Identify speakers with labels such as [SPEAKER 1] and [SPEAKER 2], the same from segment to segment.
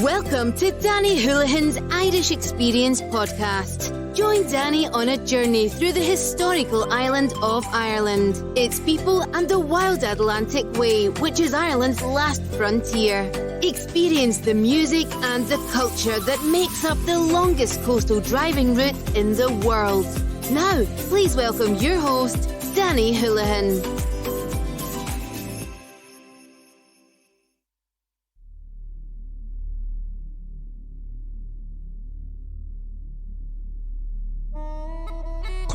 [SPEAKER 1] Welcome to Danny Houlihan's Irish Experience podcast. Join Danny on a journey through the historical island of Ireland, its people and the wild Atlantic Way, which is Ireland's last frontier. Experience the music and the culture that makes up the longest coastal driving route in the world. Now, please welcome your host, Danny Houlihan.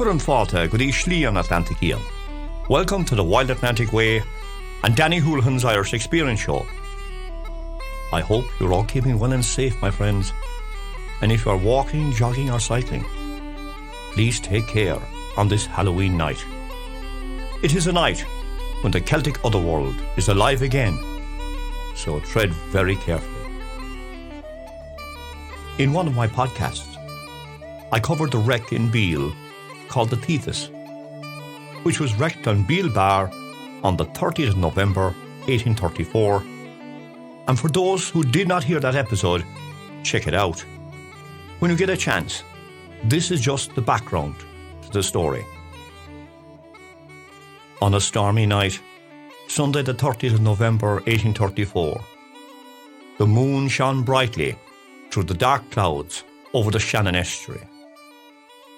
[SPEAKER 2] Cuireann fáilte go dtí slí an Atlantic Ocean. Welcome to the Wild Atlantic Way and Danny Houlihan's Irish Experience Show. I hope you're all keeping well and safe, my friends. And if you're walking, jogging or cycling, please take care on this Halloween night. It is a night when the Celtic otherworld is alive again, so tread very carefully. In one of my podcasts, I covered the wreck in Beale called the Thetis, which was wrecked on Beale Bar on the 30th of November 1834. And for those who did not hear that episode, check it out. When you get a chance, this is just the background to the story. On a stormy night, Sunday the 30th of November 1834, the moon shone brightly through the dark clouds over the Shannon Estuary.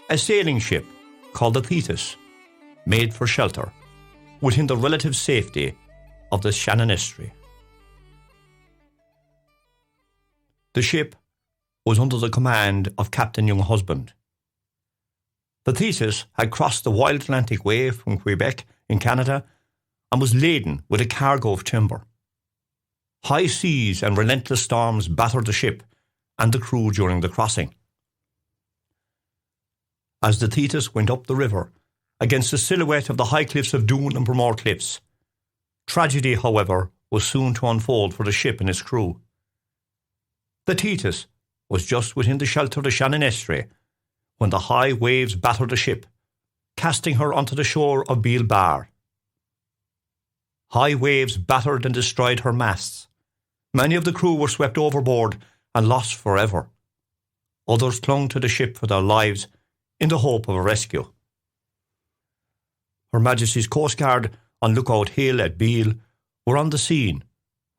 [SPEAKER 2] A sailing ship called the Thetis made for shelter within the relative safety of the Shannon Estuary. The ship was under the command of Captain Younghusband. The Thetis had crossed the Wild Atlantic Way from Quebec in Canada and was laden with a cargo of timber. High seas and relentless storms battered the ship and the crew during the crossing. As the Thetis went up the river against the silhouette of the high cliffs of Doon and Bramore Cliffs, tragedy, however, was soon to unfold for the ship and its crew. The Thetis was just within the shelter of the Shannon Estuary when the high waves battered the ship, casting her onto the shore of Beale Bar. High waves battered and destroyed her masts. Many of the crew were swept overboard and lost forever. Others clung to the ship for their lives in the hope of a rescue. Her Majesty's Coast Guard on Lookout Hill at Beale were on the scene,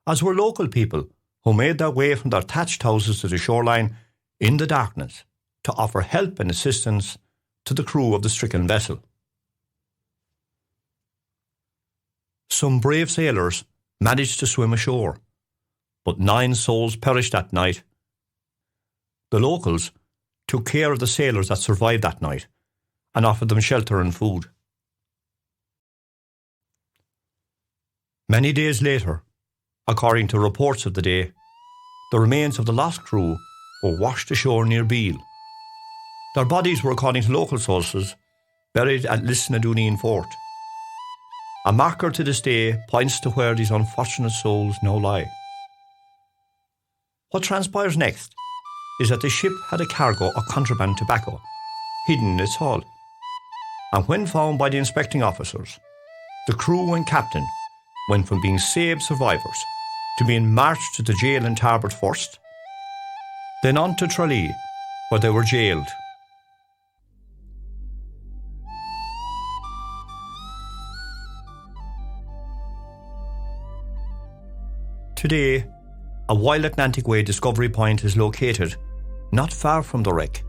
[SPEAKER 2] as were local people who made their way from their thatched houses to the shoreline in the darkness to offer help and assistance to the crew of the stricken vessel. Some brave sailors managed to swim ashore, but 9 souls perished that night. The locals took care of the sailors that survived that night and offered them shelter and food. Many days later, according to reports of the day, the remains of the lost crew were washed ashore near Beale. Their bodies were, according to local sources, buried at Lisnadooneen Fort. A marker to this day points to where these unfortunate souls now lie. What transpires next is that the ship had a cargo of contraband tobacco hidden in its hull. And when found by the inspecting officers, the crew and captain went from being saved survivors to being marched to the jail in Tarbert first, then on to Tralee, where they were jailed. Today, a Wild Atlantic Way discovery point is located not far from the wreck,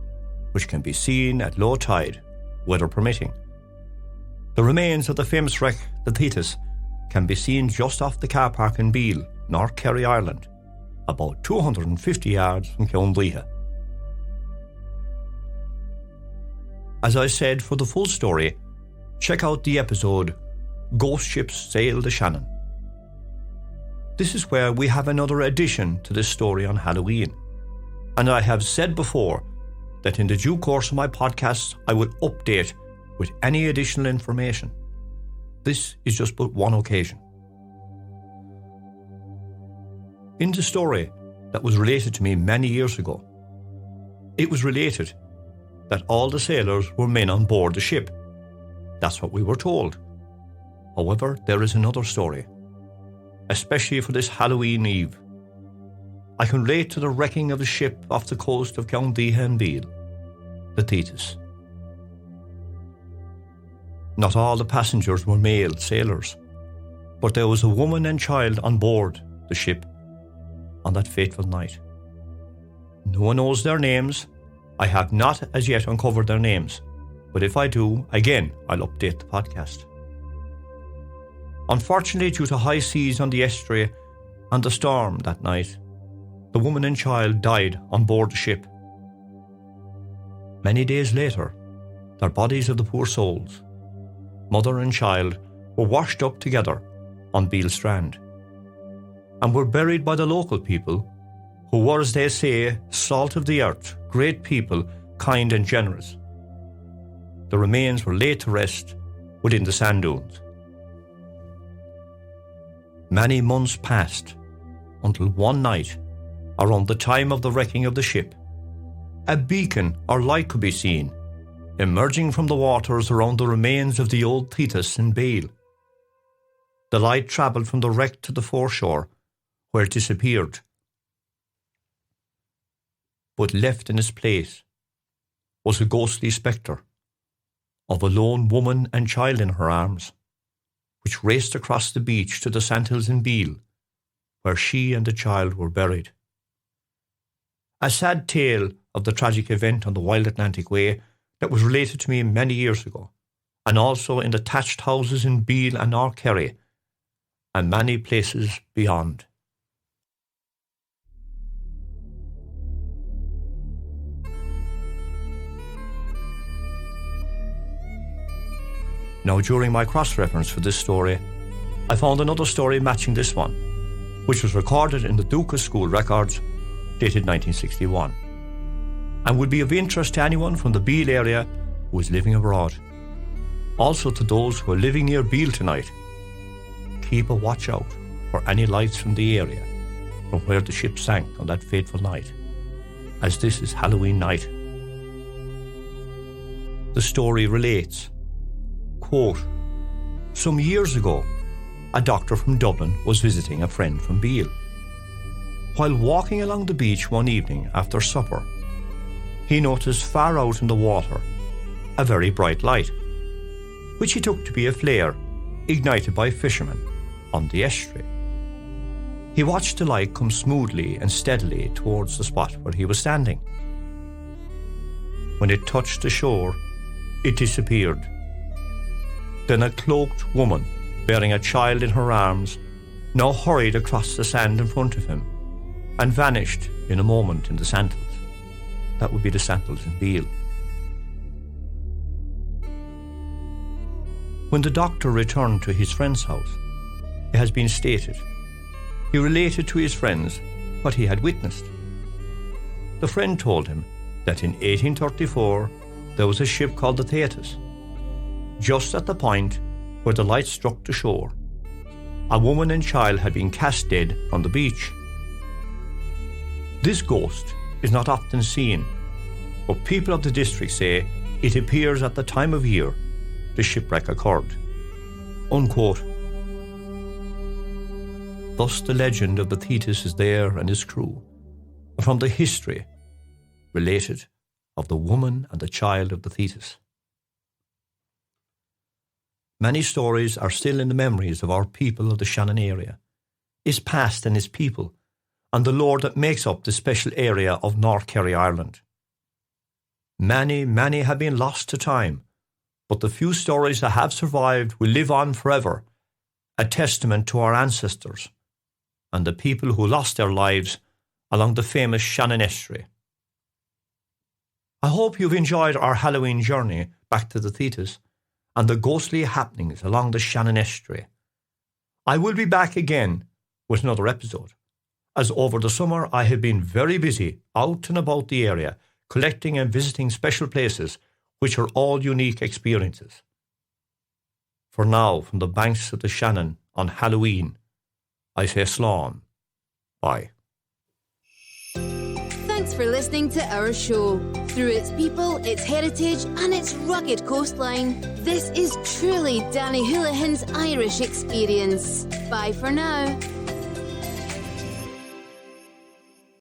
[SPEAKER 2] which can be seen at low tide, weather permitting. The remains of the famous wreck, the Thetis, can be seen just off the car park in Beale, North Kerry Ireland, about 250 yards from Cownbreathe. As I said, for the full story, check out the episode Ghost Ships Sail the Shannon. This is where we have another addition to this story on Halloween. And I have said before that in the due course of my podcasts, I will update with any additional information. This is just but one occasion. In the story that was related to me many years ago, it was related that all the sailors were men on board the ship. That's what we were told. However, there is another story, especially for this Halloween Eve. I can relate to the wrecking of the ship off the coast of County and Beale, the Thetis. Not all the passengers were male sailors, but there was a woman and child on board the ship on that fateful night. No one knows their names. I have not as yet uncovered their names, but if I do, again, I'll update the podcast. Unfortunately, due to high seas on the estuary and the storm that night, the woman and child died on board the ship. Many days later, their bodies of the poor souls, mother and child, were washed up together on Beale Strand and were buried by the local people who were, as they say, salt of the earth, great people, kind and generous. The remains were laid to rest within the sand dunes. Many months passed until one night, around the time of the wrecking of the ship, a beacon or light could be seen emerging from the waters around the remains of the old Thetis in Beale. The light travelled from the wreck to the foreshore, where it disappeared. But left in its place was a ghostly spectre of a lone woman and child in her arms, which raced across the beach to the sandhills in Beale, where she and the child were buried. A sad tale of the tragic event on the Wild Atlantic Way that was related to me many years ago, and also in the thatched houses in Beale and North Kerry, and many places beyond. Now, during my cross-reference for this story, I found another story matching this one, which was recorded in the Dukas School records, dated 1961, and would be of interest to anyone from the Beale area who is living abroad. Also to those who are living near Beale tonight, keep a watch out for any lights from the area from where the ship sank on that fateful night, as this is Halloween night. The story relates, quote, "Some years ago, a doctor from Dublin was visiting a friend from Beale. While walking along the beach one evening after supper, he noticed far out in the water a very bright light, which he took to be a flare ignited by fishermen on the estuary. He watched the light come smoothly and steadily towards the spot where he was standing. When it touched the shore, it disappeared. Then a cloaked woman, bearing a child in her arms, now hurried across the sand in front of him and vanished in a moment in the sandhills. That would be the sandhills in Beale. When the doctor returned to his friend's house, it has been stated, he related to his friends what he had witnessed. The friend told him that in 1834 there was a ship called the Thetis. Just at the point where the light struck the shore, a woman and child had been cast dead on the beach. This ghost is not often seen, but people of the district say it appears at the time of year the shipwreck occurred." Unquote. Thus the legend of the Thetis is there and his crew, from the history related of the woman and the child of the Thetis. Many stories are still in the memories of our people of the Shannon area, its past and its people, and the lore that makes up the special area of North Kerry Ireland. Many, many have been lost to time, but the few stories that have survived will live on forever, a testament to our ancestors and the people who lost their lives along the famous Shannon Estuary. I hope you've enjoyed our Halloween journey back to the Thetis and the ghostly happenings along the Shannon Estuary. I will be back again with another episode, as over the summer I have been very busy out and about the area, collecting and visiting special places which are all unique experiences. For now, from the banks of the Shannon on Halloween, I say slán. Bye.
[SPEAKER 1] Thanks for listening to our show. Through its people, its heritage and its rugged coastline, this is truly Danny Houlihan's Irish experience. Bye for now.